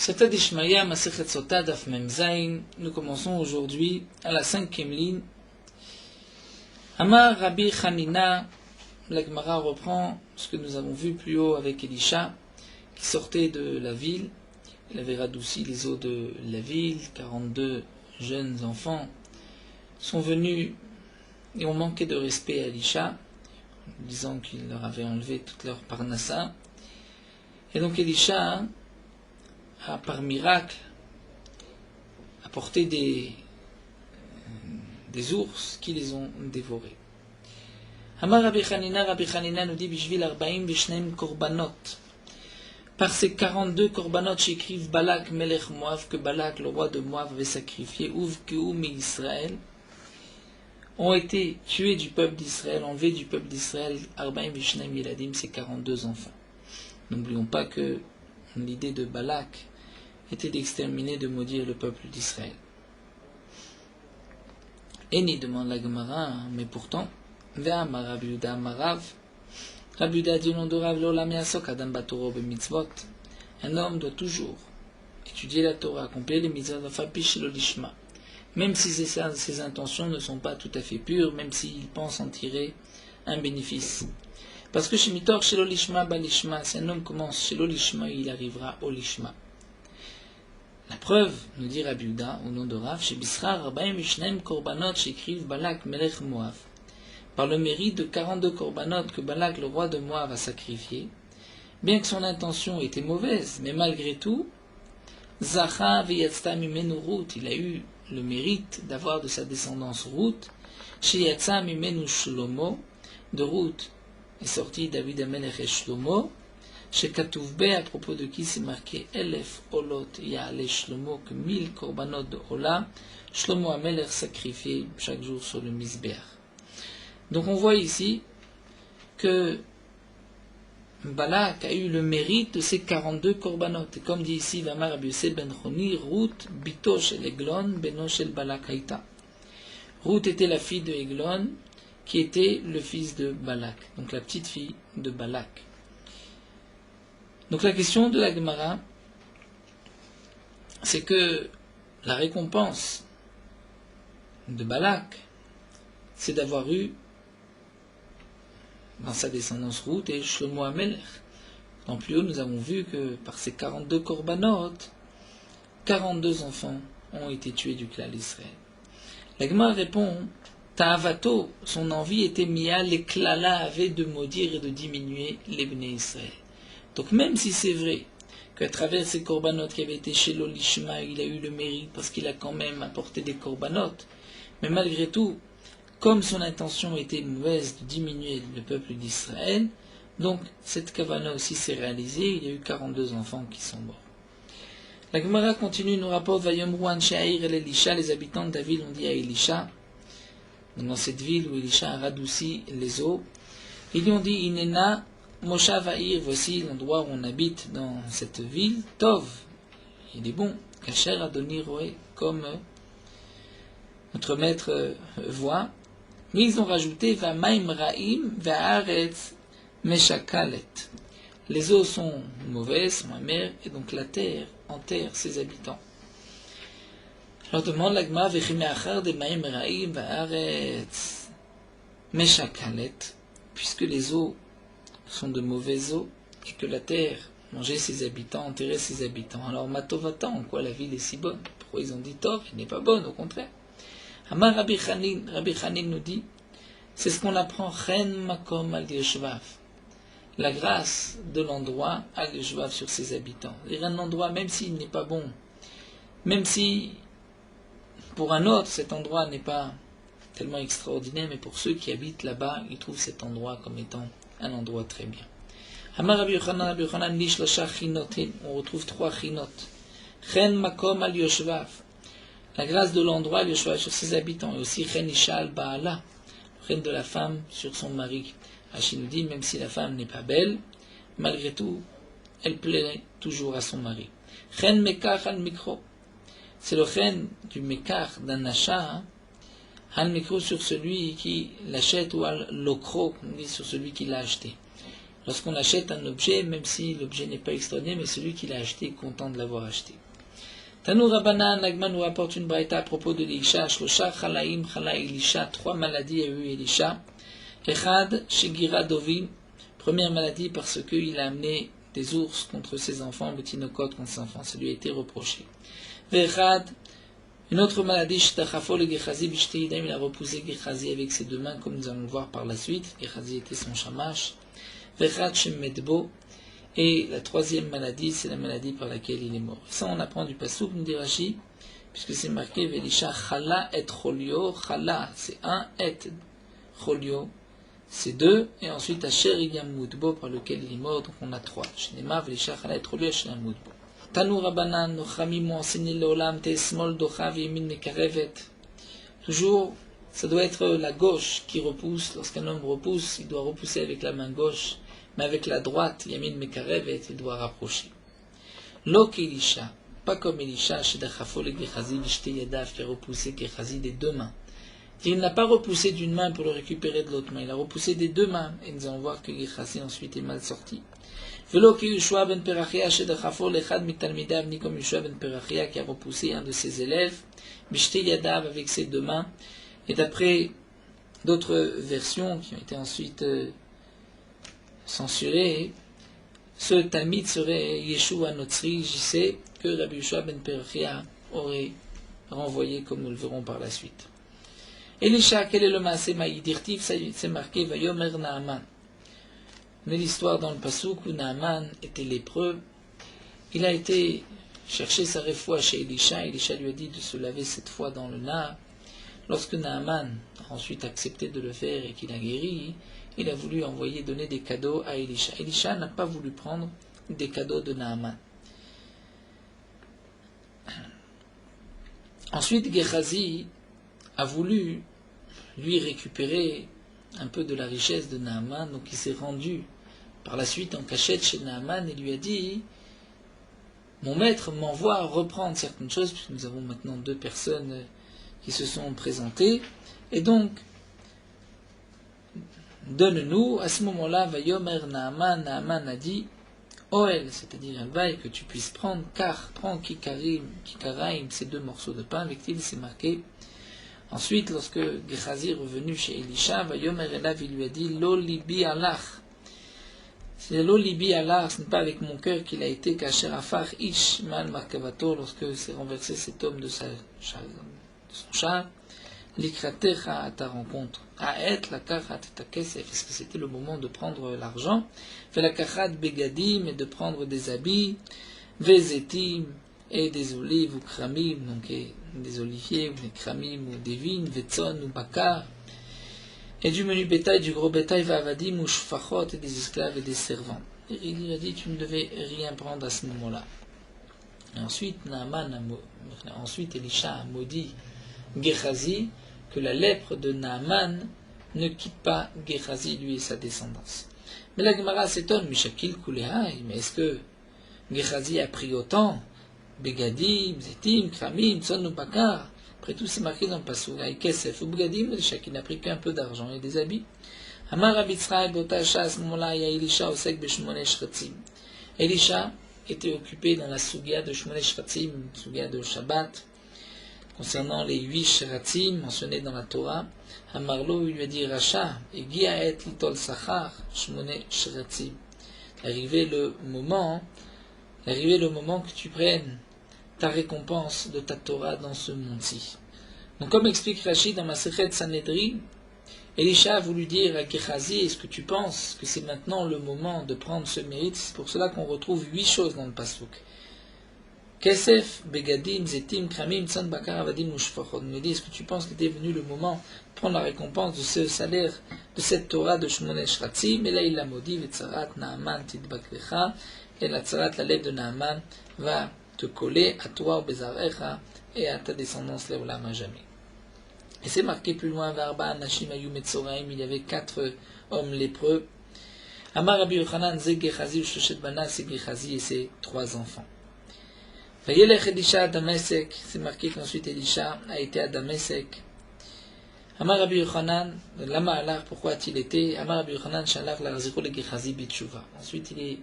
Siyata Dishmaya, Masechet Sota, Daf Mem Zayin. Nous commençons aujourd'hui à la 5e ligne. Amar Rabbi Hanina, la Gemara reprend ce que nous avons vu plus haut avec Elisha, qui sortait de la ville. Il avait radouci les eaux de la ville. 42 jeunes enfants sont venus et ont manqué de respect à Elisha, disant qu'il leur avait enlevé toute leur parnassa. Et donc Elisha a par miracle apporté des ours qui les ont dévorés. Amar Rabbi Hanina nous dit Bishvil Arbaim Bishneim Korbanot. Par ces 42 korbanot j'écrive Balak Melech Moav, que Balak, le roi de Moav, avait sacrifié, Uvkeu Israël, ont été tués du peuple d'Israël, enlevés du peuple d'Israël, Arbaim Bishneim Miladim, ces 42 enfants. N'oublions pas que l'idée de Balak était d'exterminer, de maudire le peuple d'Israël. Eni demande la Gemara, mais pourtant, Ve'amar Rabbi Yehuda Amarav, Rabbi Yehuda dit au nom de Rav, L'olam yasok adam batoro b'mitzvot. Un homme doit toujours étudier la Torah, accomplir les mitzvot, vafapish lo lishma. Même si ses intentions ne sont pas tout à fait pures, même s'il pense en tirer un bénéfice. Parce que chez Mitor, chez l'olishma, balishma, si un homme commence chez l'olishma, il arrivera au lishma. La preuve, nous dit Rabbi Yehuda, au nom de Rav, chez Bisra, Rabbaim Mishneim Korbanot, j'écrive Balak Melech Moav. Par le mérite de 42 korbanot que Balak, le roi de Moav, a sacrifié, bien que son intention était mauvaise, mais malgré tout, Zacha v'yatzta mimenu Ruth, il a eu le mérite d'avoir de sa descendance Ruth, chez Yatza mimenu Shlomo, de Ruth est sorti David Amelech et Shlomo, chez Katouvbe, à propos de qui c'est marqué Elef Olot Ya'ale Shlomo, que 1000 korbanot de Ola, Shlomo Amelech sacrifié chaque jour sur le Mizbeach. Donc on voit ici que Balak a eu le mérite de ces 42 korbanot. Et comme dit ici Vamar Rabbi Yosef ben Choni, Ruth bito shel Eglon beno shel Balak haïta. Ruth était la fille de Eglon, qui était le fils de Balak, donc la petite fille de Balak. Donc la question de la Gemara, c'est que la récompense de Balak, c'est d'avoir eu dans sa descendance Ruth et Shlomo Amelech. En plus haut, nous avons vu que par ces 42 korbanot, 42 enfants ont été tués du clan d'Israël. La Gemara répond, Ta'avato, son envie était mia, les klala avaient de maudire et de diminuer les Bnei Israël. Donc même si c'est vrai qu'à travers ces korbanot qui avaient été chez l'Olishma, il a eu le mérite parce qu'il a quand même apporté des korbanot, mais malgré tout, comme son intention était mauvaise de diminuer le peuple d'Israël, donc cette kavana aussi s'est réalisée, il y a eu 42 enfants qui sont morts. La Gemara continue, nous rapporte Vayomru Anshe Ha'ir el Elisha, les habitants de la ville ont dit à Elisha, dans cette ville où Elisha a radouci les eaux, ils lui ont dit Inena Moshav Ha'ir, voici l'endroit où on habite dans cette ville, Tov, il est bon, Kasher Adoni Roé, comme notre maître voit. Mais ils ont rajouté Vamaim Ra'im Va'aretz Meshakalet. Les eaux sont mauvaises, sont amères, et donc la terre enterre ses habitants. Alors demande l'Agma Vechimeachar de Maim Ra'im Va'aretz Meshakalet, puisque les eaux sont de mauvaises eaux, et que la terre mangeait ses habitants, enterrait ses habitants. Alors Matovata, en quoi la ville est si bonne? Pourquoi ils ont dit Tov, elle n'est pas bonne, au contraire. Amar Rabbi Chanin nous dit, c'est ce qu'on apprend, Chen Makom al Yeshvav, la grâce de l'endroit al Yeshvav sur ses habitants. C'est-à-dire un endroit, même s'il n'est pas bon, même si pour un autre cet endroit n'est pas tellement extraordinaire, mais pour ceux qui habitent là-bas, ils trouvent cet endroit comme étant un endroit très bien. Amar Rabbi Yochanan Nish Lasha Chinot, on retrouve 3 chinot. Chen Makom al Yeshvav, la grâce de l'endroit, le choix sur ses habitants, et aussi Chen Isha al Baala, le reine de la femme sur son mari. Rachid nous dit, même si la femme n'est pas belle, malgré tout, elle plaît toujours à son mari. Chen Mekar al Mikro, c'est le Chen du Mekar d'un achat, al Mikro sur celui qui l'achète, ou al Lokro, on dit sur celui qui l'a acheté. Lorsqu'on achète un objet, même si l'objet n'est pas extraordinaire, mais celui qui l'a acheté est content de l'avoir acheté. Tanou Rabbanan, l'Agma nous rapporte une braïta à propos de Elisha. Shlosha chalaim chala Elisha, 3 maladies a eu Elisha. Echad, Shegira Dovim, première maladie parce qu'il a amené des ours contre ses enfants, Betinokot contre ses enfants, ça lui a été reproché. Vechad, une autre maladie, Shtachafo le Gechazi, Bishteidem, il a repoussé Gechazi avec ses 2 mains, comme nous allons le voir par la suite. Gechazi était son shamash. Vechad Shemedbo, et la 3e maladie, c'est la maladie par laquelle il est mort. Ça, on apprend du Passouk, nous dit Rashi, puisque c'est marqué Velisha Chala et Cholio. Chala, c'est 1, et Cholio, c'est 2, et ensuite Asher Yam Mudbo, par lequel il est mort, donc on a 3. Shnema Velisha Chala et Cholio, Asher Yam Mudbo. Tanou Rabbanan, Nochami m'ont enseigné l'Olam, Tesmol Dochav Yemin Mekarevet. Toujours, ça doit être la gauche qui repousse. Lorsqu'un homme repousse, il doit repousser avec la main gauche. Mais avec la droite, Yamin Mekarevet, il doit rapprocher. Lok Elisha, pas comme Elisha, Shedachafo le Gechazi, Vishte Yadav, qui a repoussé Gechazi des 2 mains. Il n'a pas repoussé d'une main pour le récupérer de l'autre main, il a repoussé des 2 mains. Et nous allons voir que Gechazi ensuite est mal sorti. Velo ki Yushua ben Perachia, Shedachafo l'Echad mitalmidav, ni comme Yushua ben Perachia, qui a repoussé un de ses élèves, Vishte Yadav, avec ses 2 mains. Et d'après d'autres versions qui ont été ensuite censuré, ce Talmid serait Yeshua Notzri, j'y sais que Rabbi Yeshua ben Perachia aurait renvoyé, comme nous le verrons par la suite. Elisha, quel est le Maaseh Maïdirtiv? C'est marqué Vayomer Naaman. Mais l'histoire dans le Passouk où Naaman était lépreux, il a été chercher sa réfoua chez Elisha. Elisha lui a dit de se laver 7 fois dans le Nahar. Lorsque Naaman a ensuite accepté de le faire et qu'il a guéri, il a voulu donner des cadeaux à Elisha. Elisha n'a pas voulu prendre des cadeaux de Naaman. Ensuite, Gechazi a voulu lui récupérer un peu de la richesse de Naaman, donc il s'est rendu par la suite en cachette chez Naaman et lui a dit « Mon maître m'envoie reprendre certaines choses, puisque nous avons maintenant 2 personnes qui se sont présentées, et donc donne-nous. » À ce moment-là, Vayomer Naaman, Naaman a dit Oel, c'est-à-dire un vaille que tu puisses prendre, car prends Kikaraim, ces 2 morceaux de pain, avec il c'est marqué. Ensuite, lorsque Gechazi est revenu chez Elisha, Vayomer Elav, il lui a dit Lo libi alach. C'est Lo libi alach, ce n'est pas avec mon cœur qu'il a été, Kacher Afar Ish mal Markavato, lorsque s'est renversé cet homme de son char, Likratecha à ta rencontre, Aet la kachat ta kesef, est-ce que c'était le moment de prendre l'argent, Ve la kachat begadim, et de prendre des habits, Vezetim, et des olives ou kramim, donc des oliviers ou des kramim ou des vignes, Vetson ou bakar, et du menu bétail, du gros bétail, Vavadim ou shfachot, et des esclaves et des servants. Et il a dit tu ne devais rien prendre à ce moment-là. Et ensuite, ensuite Elisha a maudit Gechazi, que la lèpre de Naaman ne quitte pas Gechazi, lui et sa descendance. Mais la Gemara s'étonne, Mishakil Kulehai, mais est-ce que Gechazi a pris autant Begadim, Zetim, Kramim, Tson ou Bakar? Après tout, c'est marqué dans le Passouk, Kesef ou Begadim, chacun n'a pris qu'un peu d'argent et des habits. Amar Abitzraï, Botacha, à ce moment-là, il y a Elisha au sec Beshmone Shratzim. Elisha était occupé dans la Sugia de Shmone Shratzim, Sugia de Shabbat, concernant les 8 shratzim mentionnés dans la Torah. Amarlo, il lui a dit Racha, et Giaet Litol Sachar, Shmone Shratzim. Arrivé le moment que tu prennes ta récompense de ta Torah dans ce monde-ci. Donc, comme explique Rashi dans Masechet Sanhedrin, Elisha a voulu dire à Gechazi, est-ce que tu penses que c'est maintenant le moment de prendre ce mérite? C'est pour cela qu'on retrouve 8 choses dans le Passouk. Kesef, Begadim, Zetim, Kramim, Tsan, Bakar, Avadim, Ushfachot. Il me dit, est-ce que tu penses qu'il était venu le moment de prendre la récompense de ce salaire, de cette Torah de Shmone Shratzim? Et là, il l'a maudit, Vetzarat, Naaman, Tidbaklecha, et la Tzarat, la lèvre de Naaman, va te coller à toi, au Bezarecha, et à ta descendance, Leolam, à jamais. Et c'est marqué plus loin, Varba, Nashim, Ayum, et Tzoraim, il y avait 4 hommes lépreux. Amar Rabbi Yochanan, Ze Gechazi, Ushoshet Bana, c'est Gechazi et ses 3 enfants. Vayelech Elisha à Damesek, c'est marqué qu'ensuite Elisha a été à Damesek. Amar Rabbi Yochanan, lama alar, pourquoi a-t-il été? Amar Rabbi Yochanan, shalach l'arziro le Gehazi bitshuva. Ensuite il est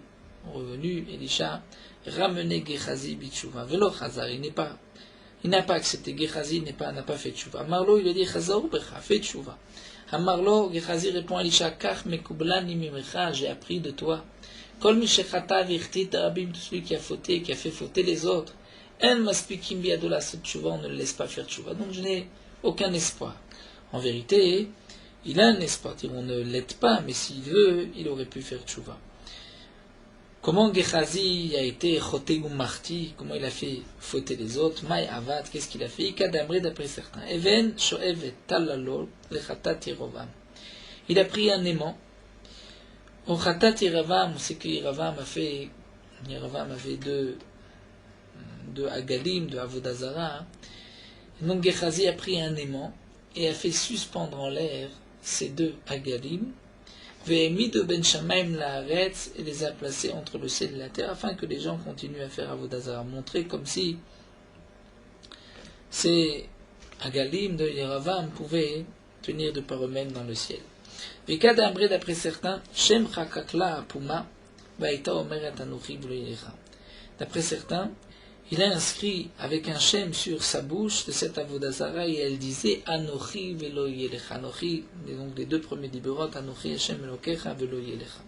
revenu, Elisha, ramener Gehazi bitshuva. Velo chazar, il n'a pas accepté. Gehazi n'a pas fait tshuva. Amarlo, il lui dit, chazor becha, fais tshuva. Amarlo, Gehazi répond à Elisha, kach mekublani mimecha, j'ai appris de toi. Kol mishechata virtit rabim, tout celui qui a fauté, qui a fait fauter les autres. En maspikim biado la tshuva, on ne le laisse pas faire tshuva. Donc je n'ai aucun espoir. En vérité, il a un espoir. On ne l'aide pas, mais s'il veut, il aurait pu faire tshuva. Comment Gehazi a été choté ou marti, comment il a fait fauter les autres, Maï Avad, qu'est-ce qu'il a fait? Ikadamre d'après certains. Even shoevet talalol lechatat Yerovam. Il a pris un aimant. Au chatat Yerovam, on sait que Yerovam avait deux agalim, deux avodazara. Donc Gehazi a pris un aimant et a fait suspendre en l'air ces deux agalim. Ve'emi de ben Shamaim la'aretz, et les a placés entre le ciel et la terre afin que les gens continuent à faire avodazara, montrer comme si ces agalim de Yeravam pouvaient tenir de par eux-mêmes dans le ciel. Ve'kadambre d'après certains, Shem chakakla apuma va'ita omeret anochi v'lo yerecha. D'après certains, il a inscrit avec un shem sur sa bouche de cette avodazara et elle disait Anochi velo yelecha. Anochi, donc les deux premiers diberot, Anochi Hashem elokecha velo yelecha.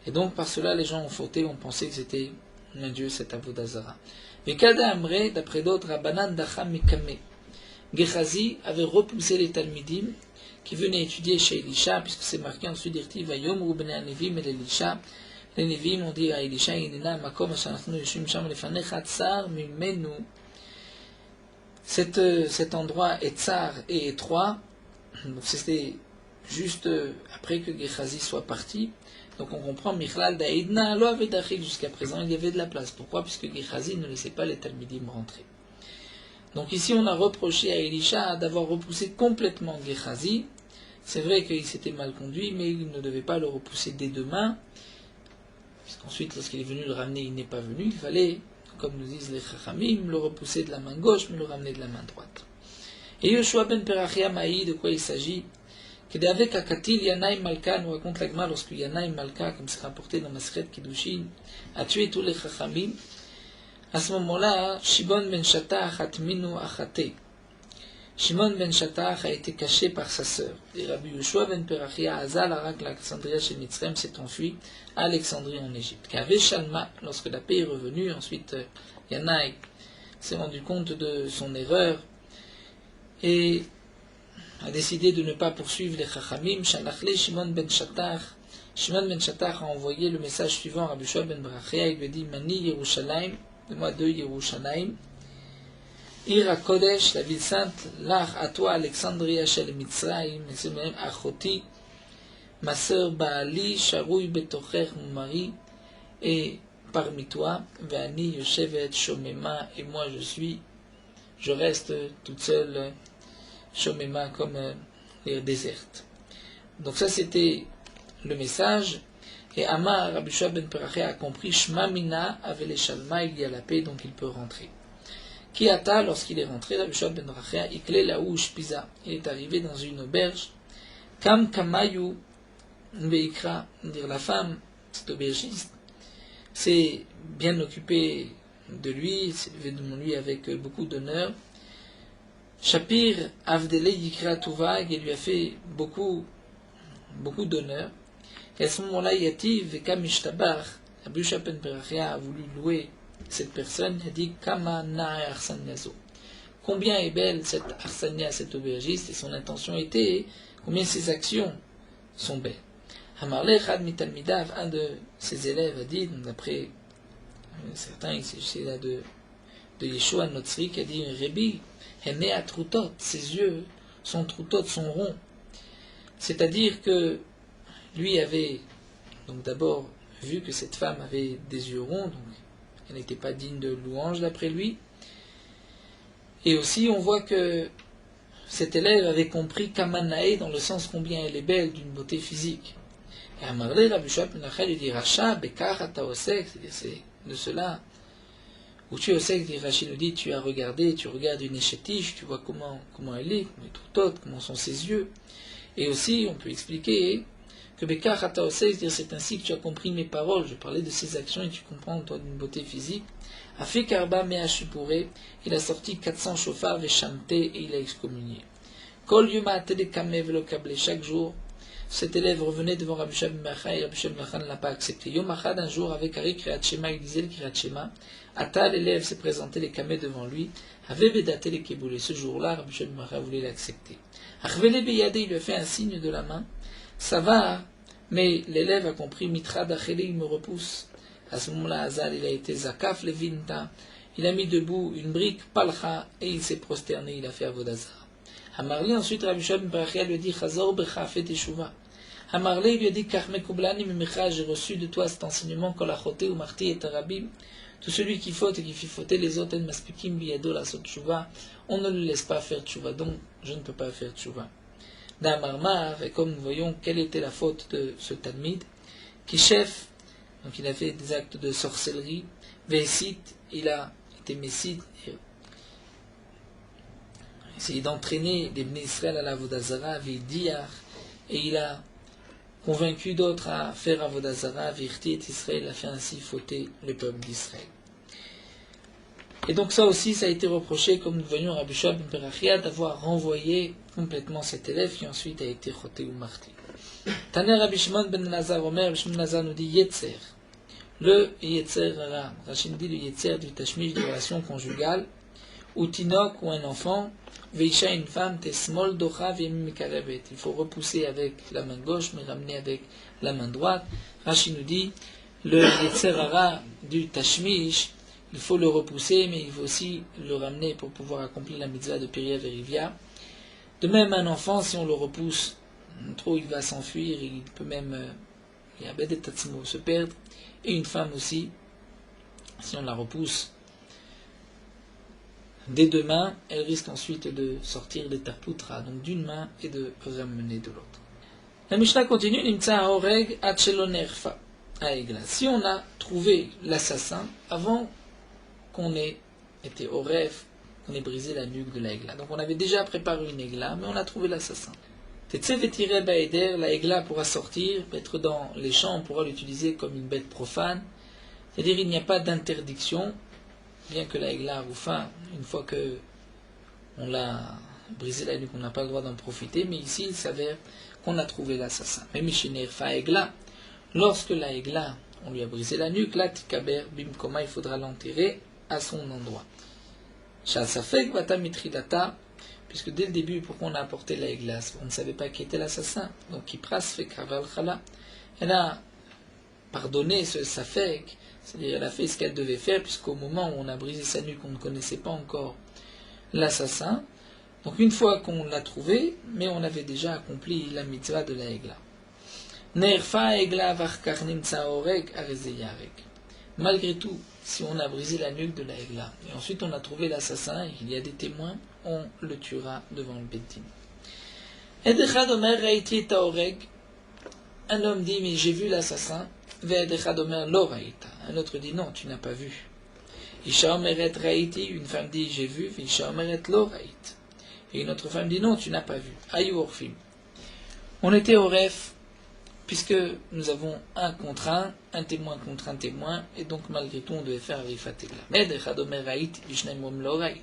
Et donc par cela les gens ont fauté, ont pensé que c'était un dieu cette avodazara. Vekada amre, d'après d'autres, Rabbanan dacham mikame. Gehazi avait repoussé les talmidim qui venaient étudier chez Elisha, puisque c'est marqué ensuite d'Irti Vayom Ruben Anevim et Elisha. Les Névim ont dit à Elisha, cet endroit est tsar et étroit. Donc c'était juste après que Gehazi soit parti. Donc on comprend, Michlal Daïdna, jusqu'à présent il y avait de la place. Pourquoi? Puisque Gehazi ne laissait pas les Talmidim rentrer. Donc ici on a reproché à Elisha d'avoir repoussé complètement Gehazi. C'est vrai qu'il s'était mal conduit, mais il ne devait pas le repousser des deux mains. Puisqu'ensuite, lorsqu'il est venu le ramener, il n'est pas venu. Il fallait, comme nous disent les Chachamim, le repousser de la main gauche, mais le ramener de la main droite. Et Yoshua ben Perachia Maï, de quoi il s'agit? Qu'avec Akatil Yanaï Malka, nous raconte l'Agma, lorsque Yanaï Malka, comme c'est rapporté dans Masret Kiddushin, a tué tous les Chachamim. À ce moment-là, Shimon ben Shattach Atminu Achate. Shimon ben Shattach a été caché par sa sœur. Et Rabbi Yoshua ben Perachia Azal Arak l'Alexandria chez Mitzrayim s'est enfui à Alexandrie en Égypte. Qu'avait Shalma, lorsque la paix est revenue, ensuite Yanaï s'est rendu compte de son erreur et a décidé de ne pas poursuivre les Chachamim. Shalachle Shimon ben Shattach. Shimon ben Shattach a envoyé le message suivant à Rabbi Yoshua ben Perachia. Il lui a dit Mani Yerushalayim, donne-moi 2 Yerushalayim. Ira Kodesh, la ville sainte, l'ach à toi, Alexandria, Shel Mitzrayim, et c'est même Achoti, ma sœur Baali, Sharoui Betocher, mon mari, et parmi toi, Veani Yoshevet, Shomema, et moi je reste toute seule, Shomema, comme déserte. Donc ça c'était le message, et Amar, Rabbi Yoshua ben Perachia a compris, Shma Mina, avait les Shalma, il y a la paix, donc il peut rentrer. Kiata, lorsqu'il est rentré, Rabbi Yoshua ben Perachia, Ikle Laouch Pisa, il est arrivé dans une auberge, Kam Kamayu Beikra, dire la femme, cette aubergiste, s'est bien occupée de lui, s'est levée devant lui avec beaucoup d'honneur. Shapir Avdele Yikra Tuvag, il lui a fait beaucoup d'honneur. Et à ce moment-là, Yativ et Kamishtabar, Rabbi Yoshua ben Perachia a voulu louer cette personne, a dit Kama Na'a Arsaniazo. Combien est belle cette Arsania, cette aubergiste, et son intention était combien ses actions sont belles. Hamarle Chad Mitalmidav, un de ses élèves, a dit, d'après certains, il s'agissait là de Yeshua Notzri, qui a dit Rebi, Hene Troutot, ses yeux sont Troutot, sont ronds. C'est-à-dire que lui avait donc d'abord vu que cette femme avait des yeux ronds, donc elle n'était pas digne de louange d'après lui. Et aussi on voit que cet élève avait compris Kamanae dans le sens combien elle est belle, d'une beauté physique. Et Amarle Rabbi Yoshua ben Perachia lui dit Racha Bekar Ataosek, c'est-à-dire c'est de cela Ou tu sais que Rachid nous dit, tu regardes une échetiche, tu vois comment elle est tout autre, comment sont ses yeux. Et aussi, on peut expliquer que Bekar Hata Osei, c'est-à-dire c'est ainsi que tu as compris mes paroles, je parlais de ses actions et tu comprends toi d'une beauté physique. A fait Karba Mea Shipuré, il a sorti 400 chauffards et chanté et il a excommunié. Kol Yuma Telekame Velokable, chaque jour, cet élève revenait devant Rabbi Shab Macha et Rabbi Shab Macha ne l'a pas accepté. Yom Achad, un jour, avec Ari Kriyat Shema, il disait le Kriyat Shema. Ata, l'élève s'est présenté les kamés devant lui, avait bédaté les kéboulés. Ce jour-là, Rabbi Shab Macha voulait l'accepter. Achvele Beyade, il lui a fait un signe de la main. Ça va, mais l'élève a compris, Mitra Dachele, il me repousse. À ce moment-là, Hazal, il a été Zakaf Levinta. Il a mis debout une brique, Palcha, et il s'est prosterné, il a fait Avodazar. Amarli, ensuite, Rabbi Shab Macha lui a dit, Chazor Becha, fais teshuva. Amarli lui a dit, Karme Kublani Mimecha, j'ai reçu de toi cet enseignement, Kolachote ou Marti et Tarabim. Tout celui qui faute et qui fait fauter les autres, Maspikim Biyado la Sot Tshuva, on ne le laisse pas faire Tshuva, donc je ne peux pas faire Tshuva. D'Amarmar, et comme nous voyons, quelle était la faute de ce Talmid, qui chef, donc il a fait des actes de sorcellerie, Vesit, il a été Messid, essayé d'entraîner les Bnei Israël à la Vodazara, Vidiyar, et il a convaincu d'autres à faire Avodazara, Virti et Israël, a fait ainsi fauter le peuple d'Israël. Et donc ça aussi, ça a été reproché, comme nous voyons à Rabbi Shab ben Berachia, d'avoir renvoyé complètement cet élève qui ensuite a été choté ou martyr. Taner Rabbi Shimon ben Nazar Omer, Rabbi Shimon ben Nazar nous dit Yetzer. Le Yetzer, Rachid nous dit le Yetzer du Tashmish de relation conjugale, ou Tinok ou un enfant, Veisha une femme, Tesmol Docha Vemikarebet. Il faut repousser avec la main gauche, mais ramener avec la main droite. Rachid nous dit le Yetzer Hara du Tashmish, il faut le repousser, mais il faut aussi le ramener pour pouvoir accomplir la mitzvah de Piria Verivia. De même, un enfant, si on le repousse trop, il va s'enfuir, il peut même se perdre. Et une femme aussi, si on la repousse des deux mains, elle risque ensuite de sortir des taputra, donc d'une main, et de ramener de l'autre. La Mishnah continue, Nimtsa Horeg Achelonerfa Aegla. Si on a trouvé l'assassin avant qu'on ait été au rêve, qu'on ait brisé la nuque de l'aigla. Donc on avait déjà préparé une aigla, mais on a trouvé l'assassin. Tetsevetire Baeder, la aigla pourra sortir, être dans les champs, on pourra l'utiliser comme une bête profane. C'est-à-dire il n'y a pas d'interdiction, bien que la aigla roufa, une fois que on l'a brisé la nuque, on n'a pas le droit d'en profiter, mais ici il s'avère qu'on a trouvé l'assassin. Mais Mishineer Fa aigla, lorsque la aigla, on lui a brisé la nuque, là Tikaber Bimkoma, il faudra l'enterrer à son endroit. Shasafek Vata Mitridata, puisque dès le début, pourquoi on a apporté la glace, on ne savait pas qui était l'assassin. Donc Kipras fait Kaval Khala. Elle a pardonné ce Safek, c'est-à-dire elle a fait ce qu'elle devait faire, puisqu'au moment où on a brisé sa nuque, on ne connaissait pas encore l'assassin. Donc une fois qu'on l'a trouvé, mais on avait déjà accompli la mitzvah de la Egla. Nerfa Egla Varkarnim Tsaorek Arezeyarek. Malgré tout, si on a brisé la nuque de la Egla, et ensuite on a trouvé l'assassin, et qu'il y a des témoins, on le tuera devant le Beddin. Edechad Omer Raiti Taoreg. Un homme dit, mais j'ai vu l'assassin. Ve'edechad Omer Lo Raita. Un autre dit, non, tu n'as pas vu. Isha Omeret Raiti. Une femme dit, j'ai vu. Isha Omeret Lo Rait. Et une autre femme dit, non, tu n'as pas vu. Ayu Orfim. On était au ref, puisque nous avons un contre un témoin contre un témoin, et donc malgré tout on devait faire Arifat Egla. Mais Dechad Omer Raiti, Vishnaim Om Lo Rait.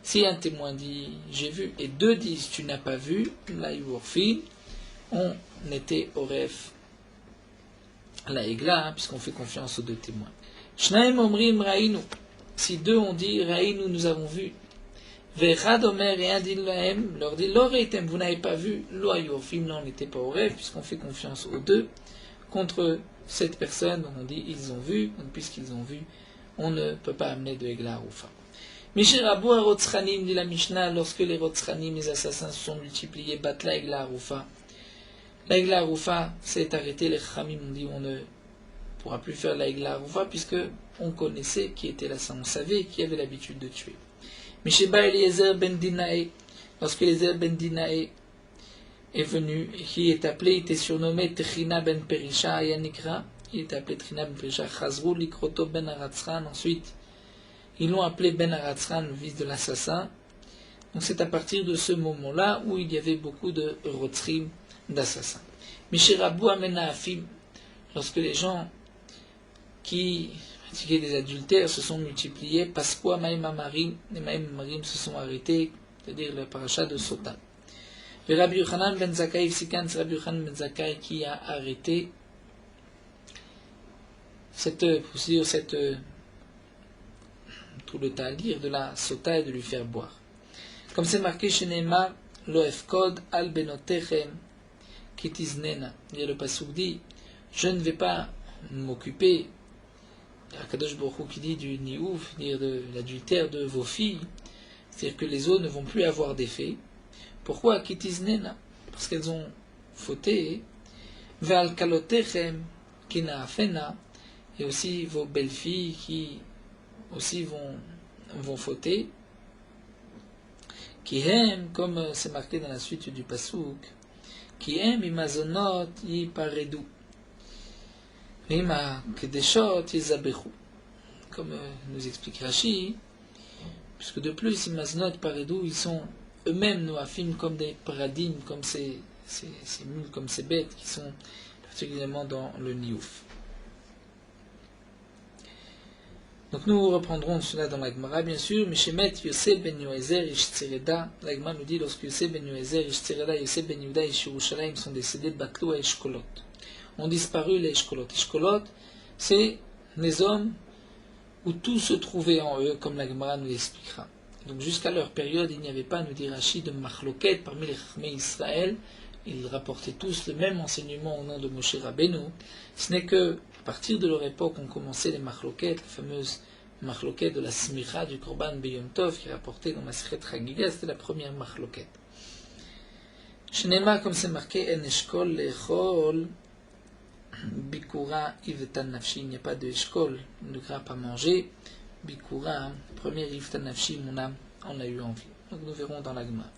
Si un témoin dit j'ai vu et deux disent tu n'as pas vu, là on était au ref la Egla, puisqu'on fait confiance aux deux témoins. Shnaim Omrim Raïnu. Si deux ont dit Raïnu, nous avons vu. Vechad Omer et un dit Lahem, leur dit Loreitem, vous n'avez pas vu, Lo Ayurfim, là on n'était pas au ref, puisqu'on fait confiance aux deux. Contre cette personne, on dit ils ont vu, donc puisqu'ils ont vu, on ne peut pas amener de Egla à Rufa. Mishir Abou Rotzchanim, dit la Mishnah, lorsque les Rotzchanim, les assassins, se sont multipliés, battent la Egla Arufa. La Egla Arufa s'est arrêtée, les Khamim ont dit on ne pourra plus faire la Egla Arufa, puisque on connaissait qui était l'assassin, on savait qui avait l'habitude de tuer. Misheba Eliezer ben Dinae, lorsque Eliezer ben Dinae est venu, et qui est appelé, il était surnommé Techina ben Perisha Ayanikra, il était appelé Techina ben Perisha, Chazrou Likroto ben Aratzran, ensuite Ils l'ont appelé Ben Aratzran, le fils de l'assassin. Donc c'est à partir de ce moment-là où il y avait beaucoup de rotzrim, d'assassins. Mishirabu Amena Afim, lorsque les gens qui pratiquaient des adultères se sont multipliés, Pasqua Maïm Amarim, les Maïm Amarim se sont arrêtés, c'est-à-dire le paracha de Sota. Et Rabbi Yochanan ben Zakkai, c'est Rabbi Yochanan ben Zakkai qui a arrêté tout le talir de la Sota et de lui faire boire. Comme c'est marqué chez Neymar, Loefkod al benotechem kitiznena. Le pasuk dit, je ne vais pas m'occuper, Akadosh Baruch Hu qui dit du niouf, dire de l'adultère de vos filles, c'est-à-dire que les eaux ne vont plus avoir d'effet. Pourquoi kitiznena? Parce qu'elles ont fauté. Ve'al kalotechem kinaafena, et aussi vos belles filles qui aussi vont fauter. Qui aiment, comme c'est marqué dans la suite du pasouk, qui aiment imazonot yiparedu, ima kedeshot yizabechu, comme nous explique Rashi, puisque de plus imazonot paredu, ils sont eux-mêmes noafim comme des paradim, comme ces mules, comme ces bêtes qui sont particulièrement dans le niouf. Donc nous reprendrons cela dans la Gemara, bien sûr. Meshemet Yosef ben Yoezer ish Tzereda. La Gemara nous dit, lorsque Yosef ben Yoezer ish Tzereda, Yosef ben Yehuda ish Yerushalayim sont décédés, Batlou à Eshkolot. Ont disparu les Eshkolot. Eshkolot, c'est les hommes où tout se trouvait en eux, comme la Gemara nous l'expliquera. Donc jusqu'à leur période, il n'y avait pas, nous dit Rashi, de Machloket parmi les Chachmei Israël. Ils rapportaient tous le même enseignement au nom de Moshe Rabbeinu. Ce n'est que à partir de leur époque, on commençait les Machloket, la fameuse Machloket de la Smicha du Korban Beyom Tov, qui est rapportée dans Masechet Chagiga, c'était la première Machloket. Shnema, comme c'est marqué, En Eshkol Lechol Bikura Ivtan Nafshi, il n'y a pas de Eshkol, ne grappe à manger. Bikura, premier Ivtan Nafshi, mon âme, on a eu envie. Donc nous verrons dans la Gemara.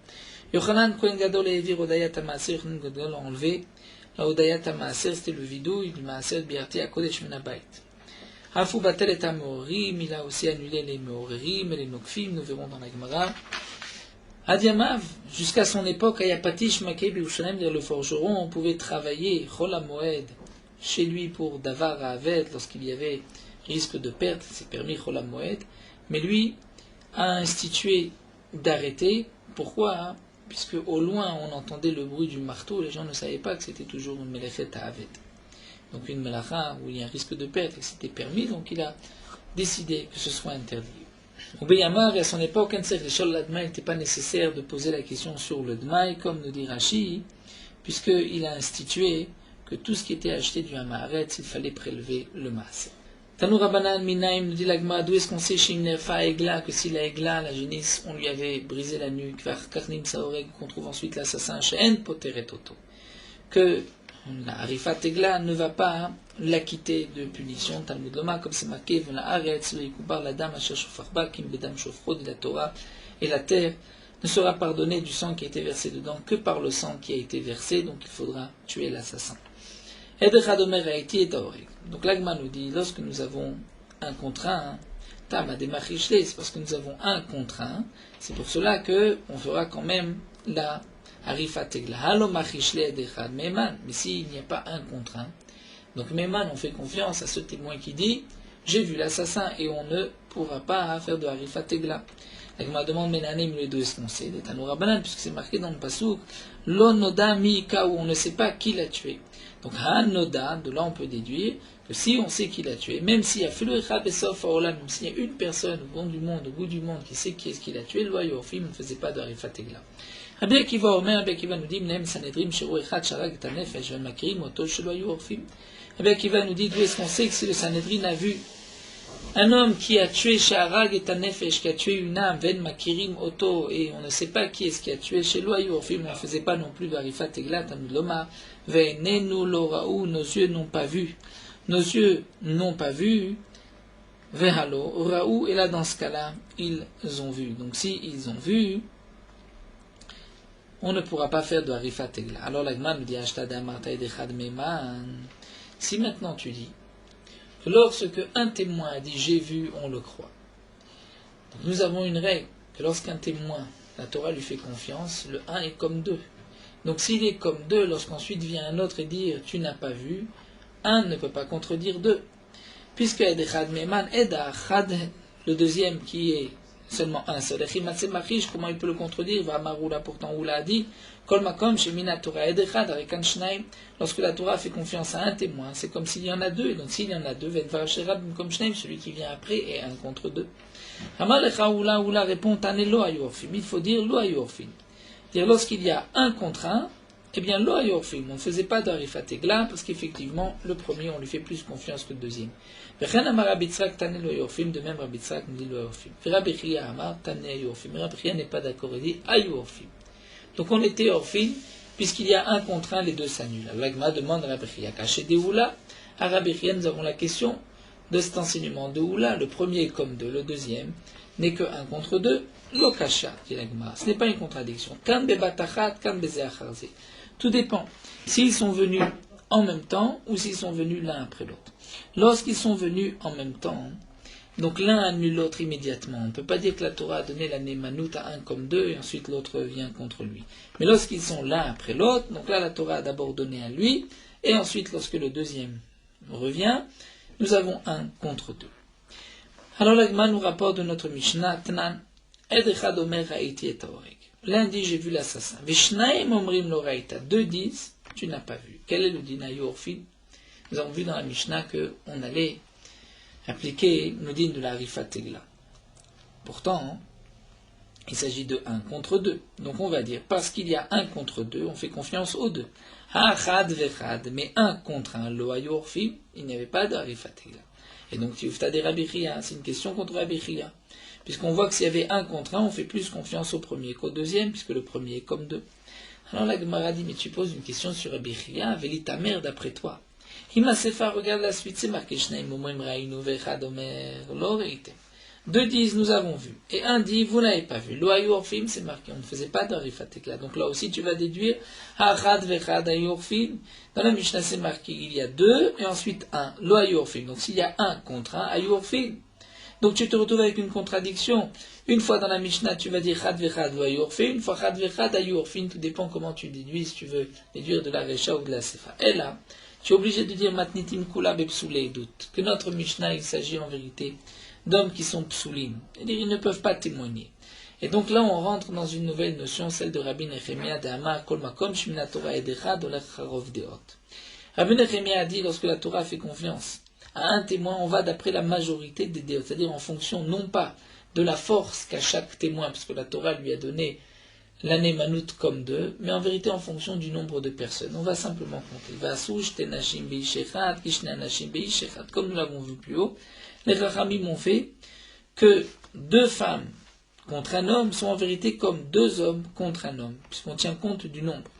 Yochanan Kohen Gadol et Evir Odayat HaMaaser, Yochanan Gadol a enlevé la Odayat HaMaaser, c'était le vidouille du Maaser Biarti à Kodesh Menabait. Hafu Batel et Amorim, il a aussi annulé les Meorerim et les Nokfim, nous verrons dans la Gemara. Adiamav, jusqu'à son époque, Ayapatish Makei Biushalem, le forgeron, on pouvait travailler Chol HaMoed chez lui pour Davar Haavet, lorsqu'il y avait risque de perte, c'est permis Chol HaMoed, mais lui a institué d'arrêter. Pourquoi? Puisque au loin on entendait le bruit du marteau, les gens ne savaient pas que c'était toujours une Melechet Haavet. Donc une Melacha où il y a un risque de perte et que c'était permis, donc il a décidé que ce soit interdit. Au Beyamar, et à son époque, il n'était pas nécessaire de poser la question sur le Dmaï, comme nous dit Rashi, puisqu'il a institué que tout ce qui était acheté du Hamaret, il fallait prélever le Maaseh. Tanou Rabbanan Minaim, nous dit l'Agma, d'où est-ce qu'on sait chez une Nerfa Egla, que si la Egla, la génisse, on lui avait brisé la nuque, vers Karnim Saoreg, qu'on trouve ensuite l'assassin, She'en Poteret Oto, que la Arifat Egla ne va pas l'acquitter de punition, Talmud Loma, comme c'est marqué, Vena Aretz, le Yikubar, la dame, Asher Shofarba, Kim Bedam Shofro, de la Torah, et la terre ne sera pardonnée du sang qui a été versé dedans que par le sang qui a été versé, donc il faudra tuer l'assassin. Donc l'Agma nous dit, lorsque nous avons un contre un, c'est parce que nous avons un contre un, c'est pour cela qu'on fera quand même la Arifat Egla. Mais s'il n'y a pas un contre un, donc Meman, on fait confiance à ce témoin qui dit, j'ai vu l'assassin et on ne pourra pas faire de Arifat Egla. L'Agma demande, Menanim, les deux, est-ce qu'on sait, des Tanoura Banan, puisque c'est marqué dans le Passouk, Lonoda Miika, où on ne sait pas qui l'a tué. Donc, Hanoda, de là on peut déduire que si on sait qui l'a tué, même s'il y a même s'il y a une personne au bout du monde qui sait qui est-ce qui l'a tué, le Yorfim ne faisait pas de Arifat Egla. Rabbi Akiva nous dit, Mnem Sanedrim, Shero Echad, Sharag, Tanefesh, Makirim, Otol, Shelo Yorfim. Rabbi Akiva nous dit, d'où est-ce qu'on sait que si le Sanedrin a vu un homme qui a tué Sharag et Tanefesh, qui a tué une âme, Ven Makirim, Oto, et on ne sait pas qui est-ce qui a tué, Shelo Yorfim, on ne faisait pas non plus de Arifat Egla, Tamud Loma. Ve'nenu lo ra'u, nos yeux n'ont pas vu. Nos yeux n'ont pas vu. Ve'halo ra'u, et là dans ce cas-là, ils ont vu. Donc si ils ont vu, on ne pourra pas faire de Arifat Egla. Alors l'Agman nous dit, si maintenant tu dis que lorsque un témoin a dit j'ai vu, on le croit. Donc nous avons une règle, que lorsqu'un témoin, la Torah lui fait confiance, le 1 est comme 2. Donc s'il est comme 2, lorsqu'ensuite vient un autre et dit « tu n'as pas vu », 1 ne peut pas contredire 2. Puisque Edechad Meman Eda Achad, le deuxième qui est seulement un seul, comment il peut le contredire? Vamaroula, pourtant Oula a dit Kol Makom Shemina Torah Edechad Arekan Shnaim. Lorsque la Torah fait confiance à un témoin, c'est comme s'il y en a deux, et donc s'il y en a deux, Vedvarasherad Comme Shnaim, celui qui vient après est un contre deux. Amalecha Oula répond Tane Lo Ayorfim. Il faut dire Lo Ayorfim. Dire lorsqu'il y a un contre un, eh bien, Lo Ayorfim, on ne faisait pas d'Arifat Egla, parce qu'effectivement, le premier, on lui fait plus confiance que le deuxième. Vechen Amar Rabbi Tzrak Tane Lo Ayorfim, de même Rabbi Tzrak nous dit Lo Ayorfim. Rabbi Chia Amar Tane Ayorfim. Rabbi Chia n'est pas d'accord, il dit Ayorfim. Donc on était Orfim, puisqu'il y a un contre un, les deux s'annulent. L'Agma demande à Rabbi Chia, caché des Oula. À Rabbi Chia, nous avons la question de cet enseignement de Oula. Le premier est comme deux, le deuxième n'est que un contre deux. Lokasha, dit l'Agma. Ce n'est pas une contradiction. Kan bebatachat, kan bezeacharze. Tout dépend s'ils sont venus en même temps ou s'ils sont venus l'un après l'autre. Lorsqu'ils sont venus en même temps, donc l'un annule l'autre immédiatement. On ne peut pas dire que la Torah a donné la Némanout à un comme deux et ensuite l'autre vient contre lui. Mais lorsqu'ils sont l'un après l'autre, donc là la Torah a d'abord donné à lui et ensuite lorsque le deuxième revient, nous avons un contre deux. Alors l'Agma nous rapporte de notre Mishnah, Tnan, Edechad Omer Raïti et Taorek. L'un dit j'ai vu l'assassin. Vishnaim Omrim Loraïta. Deux disent tu n'as pas vu. Quel est le din Ayorfim? Nous avons vu dans la Mishnah qu'on allait appliquer le din de la Rifat Tegla. Pourtant, il s'agit de 1 contre 2. Donc on va dire, parce qu'il y a 1 contre 2, on fait confiance aux deux. Hachad vechad, mais 1 contre 1, lo ayorfim, il n'y avait pas de Rifat Tegla. Et donc tu as des Rabbi Chia, c'est une question contre Rabbi Chia. Puisqu'on voit que s'il y avait 1 contre 1, on fait plus confiance au premier qu'au deuxième, puisque le premier est comme 2. Alors la Gemara dit, mais tu poses une question sur Rabbi Chia, Veli ta mère d'après toi. Hima Sefa, regarde la suite, c'est marqué Shnaim Omrim Raïnu Vechad Omer Lo Reitem. Deux disent nous avons vu, et un dit vous n'avez pas vu. Lo Ayorfim, c'est marqué, on ne faisait pas d'Arifat Tegla. Donc là aussi tu vas déduire Achad Vechad Ayorfim. Dans la Mishnah c'est marqué il y a 2 et ensuite 1. Lo Ayorfim. Donc s'il y a 1 contre 1, Ayorfim. Donc tu te retrouves avec une contradiction. Une fois dans la Mishnah, tu vas dire Chad vechad ou Ayorfim, une fois Chad vechad Ayorfim, tout dépend comment tu déduis, si tu veux déduire de la Recha ou de la Sefa. Et là, tu es obligé de dire Matnitim Kula Bepsoulé doute, que notre Mishnah, il s'agit en vérité d'hommes qui sont psoulim, c'est-à-dire ils ne peuvent pas témoigner. Et donc là, on rentre dans une nouvelle notion, celle de Rabbi Nechemia de Amar Kol Makom Shmina Torah Edecha Dolech Charov Deot. Rabbi Nechemia a dit, lorsque la Torah fait confiance à un témoin, on va d'après la majorité des déotes, c'est-à-dire en fonction non pas de la force qu'a chaque témoin, parce que la Torah lui a donné l'année manout comme 2, mais en vérité en fonction du nombre de personnes. On va simplement compter. Vasouj tenashim beishechat, kishnanashim beishechat. Comme nous l'avons vu plus haut, les Rachamim ont fait que 2 femmes contre un homme sont en vérité comme 2 hommes contre un homme, puisqu'on tient compte du nombre.